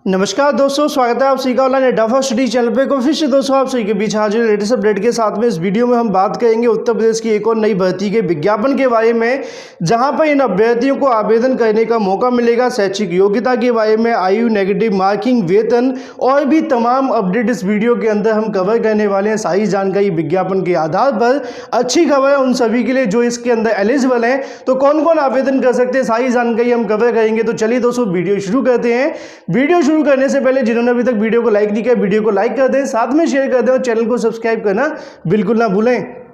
नमस्कार दोस्तों, स्वागत है आप सभी का ऑनलाइन एडाफा स्टडी चैनल पे। को फिर से दोस्तों आप सभी के बीच हाजिर लेटेस्ट अपडेट के साथ में इस वीडियो में हम बात करेंगे उत्तर प्रदेश की एक और नई भर्ती के विज्ञापन के बारे में, जहां पर इन अभ्यर्थियों को आवेदन करने का मौका मिलेगा। शैक्षिक योग्यता के बारे में, आयु, नेगेटिव मार्किंग, वेतन और भी तमाम अपडेट इस वीडियो के अंदर हम कवर करने वाले हैं। सारी जानकारी विज्ञापन के आधार पर। अच्छी खबर है उन सभी के लिए जो इसके अंदर एलिजिबल हैं। तो कौन कौन आवेदन कर सकते हैं, सारी जानकारी हम कवर करेंगे। तो चलिए दोस्तों वीडियो शुरू करते हैं। वीडियो शुरू करने से पहले जिन्होंने अभी तक वीडियो को लाइक नहीं किया, वीडियो को लाइक कर दें, साथ में शेयर कर दें और चैनल को सब्सक्राइब करना बिल्कुल ना भूलें।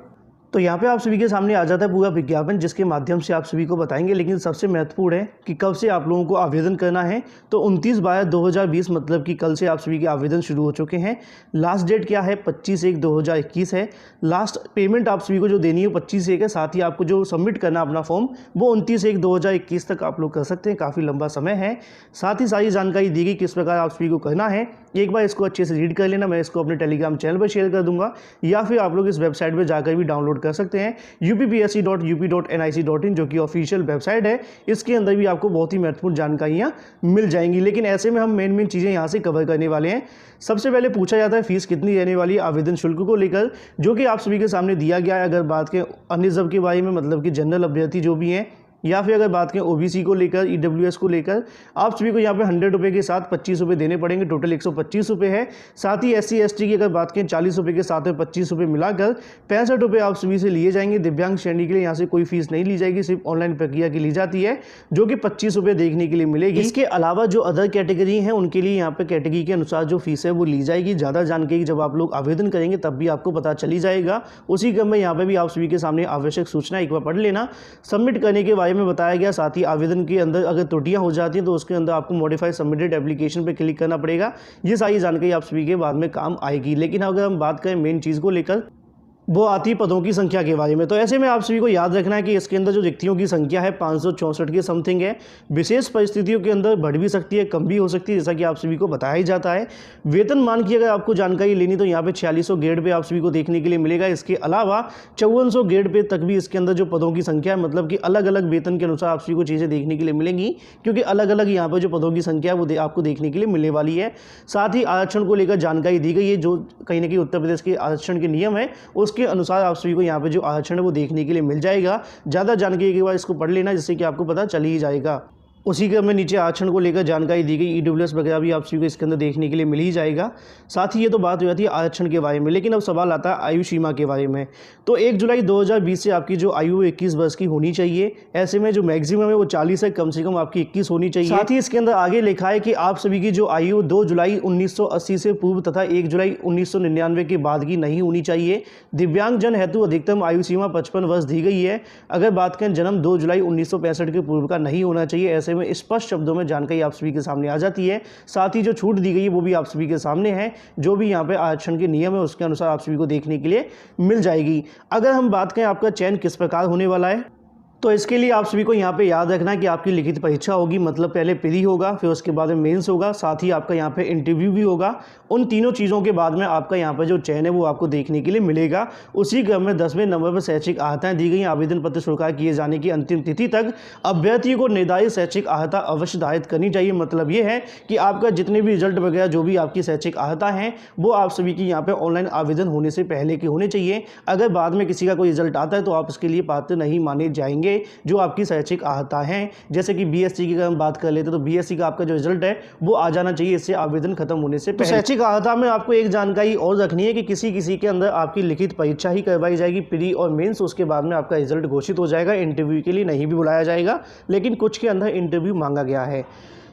तो यहाँ पे आप सभी के सामने आ जाता है पूरा विज्ञापन, जिसके माध्यम से आप सभी को बताएंगे। लेकिन सबसे महत्वपूर्ण है कि कब से आप लोगों को आवेदन करना है। तो 29/12/2020 मतलब कि कल से आप सभी के आवेदन शुरू हो चुके हैं। लास्ट डेट क्या है? 25/1/2021 है। लास्ट पेमेंट आप सभी को जो देनी है 25/1 है। साथ ही आपको जो सबमिट करना अपना फॉर्म वो 29/1/2021 तक आप लोग कर सकते हैं। काफ़ी लंबा समय है। साथ ही सारी जानकारी दी गई किस प्रकार आप सभी को करना है। एक बार इसको अच्छे से रीड कर लेना। मैं इसको अपने टेलीग्राम चैनल पर शेयर कर दूंगा, या फिर आप लोग इस वेबसाइट पर जाकर भी डाउनलोड कर सकते हैं, uppsc.up.nic.in, जो कि ऑफिशियल वेबसाइट है। इसके अंदर भी आपको बहुत ही महत्वपूर्ण जानकारियां मिल जाएंगी। लेकिन ऐसे में हम मेन चीज़ें यहां से कवर करने वाले हैं। सबसे पहले पूछा जाता है फीस कितनी रहने वाली है आवेदन शुल्क को लेकर, जो कि आप सभी के सामने दिया गया है। अगर बात करें अन्य सब के बारे में, मतलब कि जनरल अभ्यर्थी जो भी हैं, या फिर अगर बात करें ओबीसी को लेकर, ईडब्ल्यूएस को लेकर, आप सभी को यहाँ पे 100 रुपये के साथ 25 रुपये देने पड़ेंगे। टोटल 125 रुपये है। साथ ही एससी एसटी की अगर बात करें 40 रुपये के साथ में 25 रुपये मिलाकर 65 रुपये आप सभी से लिए जाएंगे। दिव्यांग श्रेणी के लिए यहाँ से कोई फीस नहीं ली जाएगी, सिर्फ ऑनलाइन प्रक्रिया की ली जाती है, जो कि 25 रुपये देखने के लिए मिलेगी। इसके अलावा जो अदर कैटेगरी हैं उनके लिए यहाँ पे कैटेगरी के अनुसार जो फीस है वो ली जाएगी। ज़्यादा जानकारी जब आप लोग आवेदन करेंगे तब भी आपको पता चली जाएगा। उसी क्रम में यहाँ पर भी आप सभी के सामने आवश्यक सूचना एक बार पढ़ लेना। सबमिट करने के बारे में बताया गया। साथ ही आवेदन के अंदर अगर त्रुटियां हो जाती हैं तो उसके अंदर आपको मॉडिफाई सबमिटेड एप्लीकेशन पे क्लिक करना पड़ेगा। ये सारी जानकारी आप सभी के बाद में काम आएगी। लेकिन अगर हम बात करें मेन चीज़ को लेकर, वो आती है पदों की संख्या के बारे में। तो ऐसे में आप सभी को याद रखना है कि इसके अंदर जो रिक्तियों की संख्या है 564 के समथिंग है। विशेष परिस्थितियों के अंदर बढ़ भी सकती है, कम भी हो सकती है, जैसा कि आप सभी को बताया ही जाता है। वेतन मान की अगर आपको जानकारी लेनी तो यहाँ पे 4600 ग्रेड पे आप सभी को देखने के लिए मिलेगा। इसके अलावा 5400 ग्रेड पे तक भी इसके अंदर जो पदों की संख्या है, मतलब कि अलग अलग वेतन के अनुसार आप सभी को चीज़ें देखने के लिए मिलेंगी, क्योंकि अलग अलग यहाँ पर जो पदों की संख्या है वो आपको देखने के लिए मिलने वाली है। साथ ही आरक्षण को लेकर जानकारी दी गई है, जो कहीं ना कहीं उत्तर प्रदेश के आरक्षण के नियम है उसके अनुसार आप सभी को यहाँ पे जो आरक्षण है वो देखने के लिए मिल जाएगा। ज़्यादा जानकारी के बाद इसको पढ़ लेना, जिससे कि आपको पता चल ही जाएगा। उसी क्रम में नीचे आरक्षण को लेकर जानकारी दी गई। ईडब्ल्यूएस वगैरह भी आप सभी को इसके अंदर देखने के लिए मिल ही जाएगा। साथ ही ये तो बात हो जाती है आरक्षण के बारे में। लेकिन अब सवाल आता है आयु सीमा के बारे में। तो 1 जुलाई 2020 से आपकी जो आयु 21 वर्ष की होनी चाहिए। ऐसे में जो मैक्सिमम है वो 40 है, कम से कम आपकी 21 होनी चाहिए। साथ ही इसके अंदर आगे लिखा है कि आप सभी की जो आयु 2 जुलाई 1980 से पूर्व तथा 1 जुलाई 1999 के बाद की नहीं होनी चाहिए। दिव्यांगजन हेतु अधिकतम आयु सीमा 55 वर्ष दी गई है। अगर बात करें जन्म 2 जुलाई 1965 के पूर्व का नहीं होना चाहिए। ऐसे में स्पष्ट शब्दों में जानकारी आप सभी के सामने आ जाती है। साथ ही जो छूट दी गई है वो भी आप सभी के सामने है, जो भी यहाँ पे आरक्षण के नियम है उसके अनुसार आप सभी को देखने के लिए मिल जाएगी। अगर हम बात करें आपका चयन किस प्रकार होने वाला है, तो इसके लिए आप सभी को यहाँ पे याद रखना है कि आपकी लिखित परीक्षा होगी। मतलब पहले प्री होगा, फिर उसके बाद में मेंस होगा, साथ ही आपका यहाँ पे इंटरव्यू भी होगा। उन तीनों चीज़ों के बाद में आपका यहाँ पर जो चयन है वो आपको देखने के लिए मिलेगा। उसी क्रम में 10वें नंबर पर शैक्षिक अर्हताएँ दी गई। आवेदन पत्र स्वीकार किए जाने की अंतिम तिथि तक अभ्यर्थियों को निर्धारित शैक्षिक अर्हता अवश्य धारित करनी चाहिए। मतलब ये है कि आपका जितने भी रिजल्ट वगैरह जो भी आपकी शैक्षिक अर्हता है वो आप सभी की यहाँ पर ऑनलाइन आवेदन होने से पहले के होने चाहिए। अगर बाद में किसी का कोई रिजल्ट आता है तो आप इसके लिए पात्र नहीं माने जाएंगे, जो आपकी शैक्षिक अर्हता है। जैसे कि बीएससी की अगर हम बात कर लेते हैं तो बीएससी का आपका जो रिजल्ट है वो आ जाना चाहिए इससे आवेदन खत्म होने से पहले। शैक्षिक अर्हता में आपको एक जानकारी और रखनी है कि किसी के अंदर आपकी लिखित परीक्षा ही करवाई जाएगी, प्री और मेंस। उसके बाद में आपका रिजल्ट घोषित हो जाएगा। इंटरव्यू के लिए नहीं भी बुलाया जाएगा, लेकिन कुछ के अंदर इंटरव्यू मांगा गया है।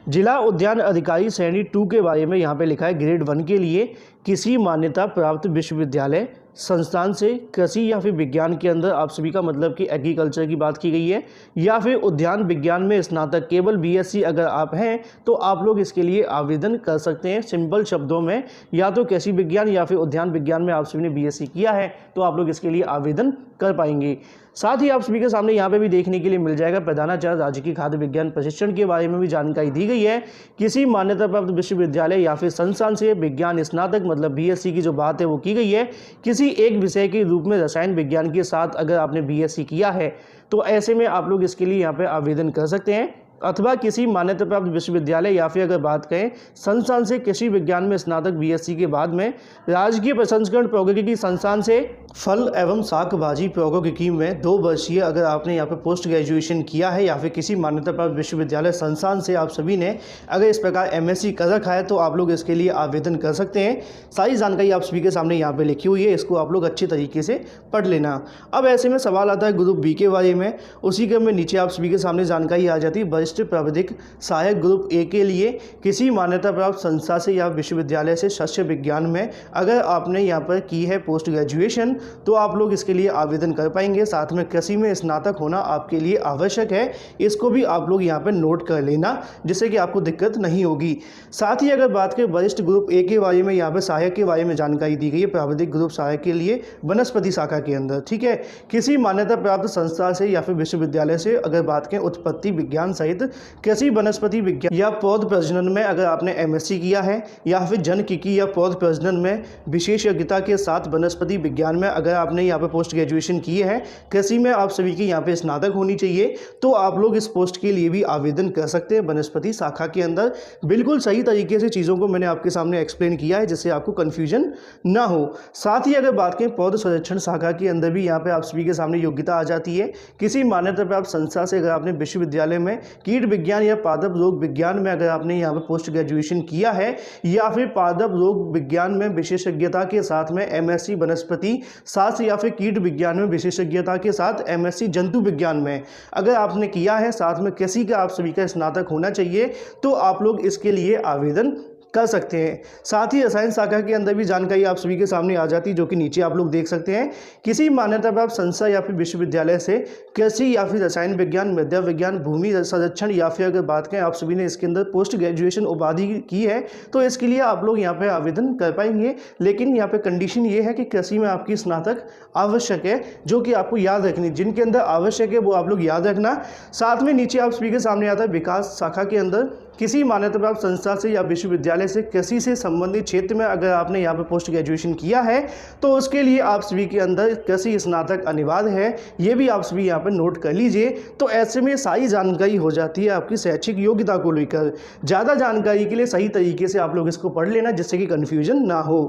जिला उद्यान अधिकारी श्रेणी 2 के बारे में यहाँ पे लिखा है ग्रेड 1 के लिए किसी मान्यता प्राप्त विश्वविद्यालय संस्थान से कृषि या फिर विज्ञान के अंदर आप सभी का मतलब कि एग्रीकल्चर की बात की गई है, या फिर उद्यान विज्ञान में स्नातक केवल बीएससी अगर आप हैं तो आप लोग इसके लिए आवेदन कर सकते हैं। सिंपल शब्दों में या तो कृषि विज्ञान या फिर उद्यान विज्ञान में आप सभी ने बीएससी किया है तो आप लोग इसके लिए आवेदन कर पाएंगे। साथ ही आप सभी के सामने यहाँ पे भी देखने के लिए मिल जाएगा प्रधानाचार्य राज्य की खाद्य विज्ञान प्रशिक्षण के बारे में भी जानकारी दी गई है। किसी मान्यता प्राप्त विश्वविद्यालय या फिर संस्थान से विज्ञान स्नातक मतलब बीएससी की जो बात है वो की गई है। किसी एक विषय के रूप में रसायन विज्ञान के साथ अगर आपने बीएससी किया है तो ऐसे में आप लोग इसके लिए यहाँ पे आवेदन कर सकते हैं। अथवा किसी मान्यता प्राप्त विश्वविद्यालय या फिर अगर बात करें संस्थान से कृषि विज्ञान में स्नातक बीएससी के बाद में राजकीय प्रसंस्करण प्रौद्योगिकी संस्थान से फल एवं शाक भाजी प्रौद्योगिकी में 2 वर्षीय अगर आपने यहाँ पर पोस्ट ग्रेजुएशन किया है या फिर किसी मान्यता प्राप्त विश्वविद्यालय संस्थान से आप सभी ने अगर इस प्रकार एमएससी कर रखा है तो आप लोग इसके लिए आवेदन कर सकते हैं। सारी जानकारी आप सभी के सामने यहाँ पे लिखी हुई है, इसको आप लोग अच्छे तरीके से पढ़ लेना। अब ऐसे में सवाल आता है ग्रुप बी के बारे में, उसी क्रम में नीचे आप सभी के सामने जानकारी आ जाती है वरिष्ठ प्राविधिक सहायक ग्रुप ए के लिए किसी मान्यता प्राप्त संस्था से या विश्वविद्यालय से शस्य विज्ञान में अगर आपने यहाँ पर की है पोस्ट ग्रेजुएशन तो आप लोग इसके लिए आवेदन कर पाएंगे। साथ में कृषि में स्नातक होना आपके लिए आवश्यक है, इसको भी आप लोग यहाँ पर नोट कर लेना जिससे कि आपको दिक्कत नहीं होगी। साथ ही अगर बात करें वरिष्ठ ग्रुप ए के बारे में, यहाँ पर सहायक के बारे में जानकारी दी गई है प्राविधिक ग्रुप सहायक के लिए वनस्पति शाखा के अंदर, ठीक है। किसी मान्यता प्राप्त संस्था से या फिर विश्वविद्यालय से अगर बात करें उत्पत्ति विज्ञान सहित कृषि वनस्पति विज्ञान या पौध प्रजनन में अगर आपने एमएससी किया है या फिर जनकिकी या पौध प्रजनन में विशेषज्ञता के साथ वनस्पति विज्ञान में अगर आपने यहाँ पे पोस्ट ग्रेजुएशन की है, कृषि में आप सभी की यहाँ पे स्नातक होनी चाहिए, तो आप लोग इस पोस्ट के लिए भी आवेदन कर सकते हैं वनस्पति शाखा के अंदर। बिल्कुल सही तरीके से चीज़ों को मैंने आपके सामने एक्सप्लेन किया है जिससे आपको कन्फ्यूजन ना हो। साथ ही अगर बात करें पौध संरक्षण शाखा के अंदर भी यहाँ पे आप सभी के सामने योग्यता आ जाती है। किसी मान्यता प्राप्त संस्था से अगर आपने विश्वविद्यालय में कीट विज्ञान या पादप रोग विज्ञान में अगर आपने यहाँ पे पोस्ट ग्रेजुएशन किया है या फिर पादप रोग विज्ञान में विशेषज्ञता के साथ में एमएससी वनस्पति शास्त्र या फिर कीट विज्ञान में विशेषज्ञता के साथ एमएससी जंतु विज्ञान में अगर आपने किया है, साथ में कृषि का आप सभी का स्नातक होना चाहिए, तो आप लोग इसके लिए आवेदन कर सकते हैं। साथ ही रसायन शाखा के अंदर भी जानकारी आप सभी के सामने आ जाती है जो कि नीचे आप लोग देख सकते हैं। किसी मान्यता प्राप्त संस्था या फिर विश्वविद्यालय से कृषि या फिर रसायन विज्ञान, मृदा विज्ञान, भूमि संरक्षण या फिर अगर बात करें आप सभी ने इसके अंदर पोस्ट ग्रेजुएशन उपाधि की है तो इसके लिए आप लोग यहाँ पे आवेदन कर पाएंगे। लेकिन यहाँ पे कंडीशन ये है कि कृषि में आपकी स्नातक आवश्यक है, जो कि आपको याद रखनी, जिनके अंदर आवश्यक है वो आप लोग याद रखना। साथ में नीचे आप सभी के सामने आता है विकास शाखा के अंदर किसी मान्यता प्राप्त संस्था से या विश्वविद्यालय से कृषि से संबंधित क्षेत्र में अगर आपने यहाँ पर पोस्ट ग्रेजुएशन किया है तो उसके लिए आप सभी के अंदर कृषि स्नातक अनिवार्य है, ये भी आप सभी यहाँ पर नोट कर लीजिए। तो ऐसे में सारी जानकारी हो जाती है आपकी शैक्षिक योग्यता को लेकर। ज़्यादा जानकारी के लिए सही तरीके से आप लोग इसको पढ़ लेना जिससे कि कन्फ्यूजन ना हो।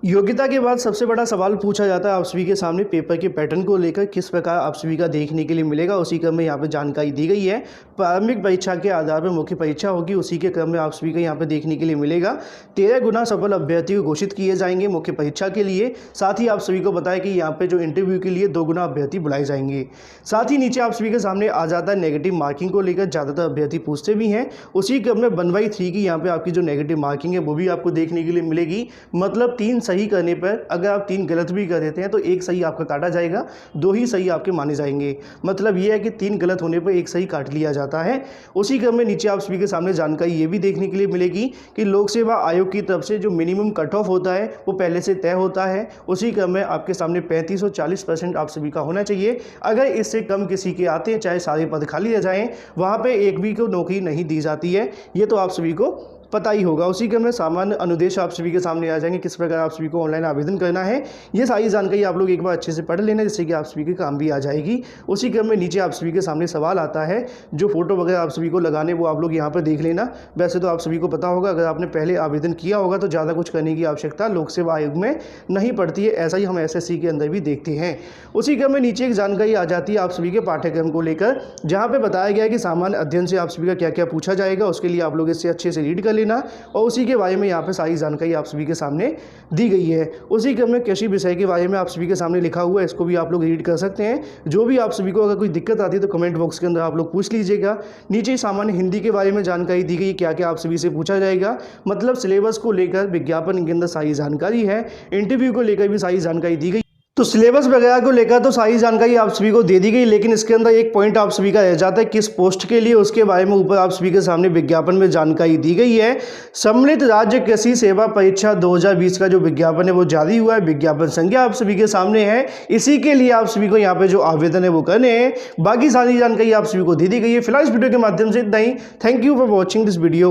योग्यता के बाद सबसे बड़ा सवाल पूछा जाता है आप सभी के सामने पेपर के पैटर्न को लेकर, किस प्रकार आप सभी का देखने के लिए मिलेगा, उसी क्रम में यहाँ पे जानकारी दी गई है। प्रारंभिक परीक्षा के आधार पर मुख्य परीक्षा होगी, उसी के क्रम में आप सभी का यहाँ पे देखने के लिए मिलेगा। 13 गुना सफल अभ्यर्थी को घोषित किए जाएंगे मुख्य परीक्षा के लिए। साथ ही आप सभी को बताया कि यहाँ पे जो इंटरव्यू के लिए 2 गुना अभ्यर्थी बुलाए जाएंगे। साथ ही नीचे आप सभी के सामने आ जाता है नेगेटिव मार्किंग को लेकर, ज़्यादातर अभ्यर्थी पूछते भी हैं। उसी क्रम में 1/3 की यहाँ पे आपकी जो नेगेटिव मार्किंग है वो भी आपको देखने के लिए मिलेगी। मतलब 3 सही करने पर अगर आप 3 गलत भी कर देते हैं तो 1 सही आपका काटा जाएगा, 2 ही सही आपके माने जाएंगे। मतलब ये है कि 3 गलत होने पर 1 सही काट लिया जाता है। उसी क्रम में नीचे आप सभी के सामने जानकारी ये भी देखने के लिए मिलेगी कि लोक सेवा आयोग की तरफ से जो मिनिमम कट ऑफ होता है वो पहले से तय होता है। उसी क्रम में आपके सामने 35 और 40% आप सभी का होना चाहिए। अगर इससे कम किसी के आते हैं, चाहे सारे पद खाली रह जाएं, वहाँ पे एक भी को नौकरी नहीं दी जाती है, ये तो आप सभी को पता ही होगा। उसी क्रम में सामान्य अनुदेश आप सभी के सामने आ जाएंगे, किस प्रकार आप सभी को ऑनलाइन आवेदन करना है। ये सारी जानकारी आप लोग एक बार अच्छे से पढ़ लेना जिससे कि आप सभी के काम भी आ जाएगी। उसी क्रम में नीचे आप सभी के सामने सवाल आता है, जो फोटो वगैरह आप सभी को लगाने वो आप लोग यहाँ पर देख लेना। वैसे तो आप सभी को पता होगा, अगर आपने पहले आवेदन किया होगा तो ज़्यादा कुछ करने की आवश्यकता लोक सेवा आयोग में नहीं पड़ती है। ऐसा ही हम SSC के अंदर भी देखते हैं। उसी क्रम में नीचे एक जानकारी आ जाती है आप सभी के पाठ्यक्रम को लेकर, जहाँ पर बताया गया है कि सामान्य अध्ययन से आप सभी का क्या क्या पूछा जाएगा। उसके लिए आप लोग इससे अच्छे से रीड कर लेना और उसी के बारे में यहाँ पे सारी जानकारी आप सभी के सामने दी गई है। उसी क्रम में कृषि विषय के बारे में आप सभी के सामने लिखा हुआ है, इसको भी आप लोग रीड कर सकते हैं। जो भी आप सभी को अगर कोई दिक्कत आती है तो कमेंट बॉक्स के अंदर आप लोग पूछ लीजिएगा। नीचे सामान्य हिंदी के बारे में जानकारी दी गई, क्या क्या आप सभी से पूछा जाएगा। मतलब सिलेबस को लेकर विज्ञापन के अंदर सारी जानकारी है, इंटरव्यू को लेकर भी सारी जानकारी दी गई। तो सिलेबस वगैरह को लेकर तो सारी जानकारी आप सभी को दे दी गई, लेकिन इसके अंदर एक पॉइंट आप सभी का रह जाता है किस पोस्ट के लिए, उसके बारे में ऊपर आप सभी के सामने विज्ञापन में जानकारी दी गई है। सम्मिलित राज्य कृषि सेवा परीक्षा 2020 का जो विज्ञापन है वो जारी हुआ है। विज्ञापन संख्या आप सभी के सामने है, इसी के लिए आप सभी को यहाँ पे जो आवेदन है वो करने हैं। बाकी सारी जानकारी आप सभी को दे दी गई है। फिलहाल इस वीडियो के माध्यम से इतना ही। Thank you for watching this video.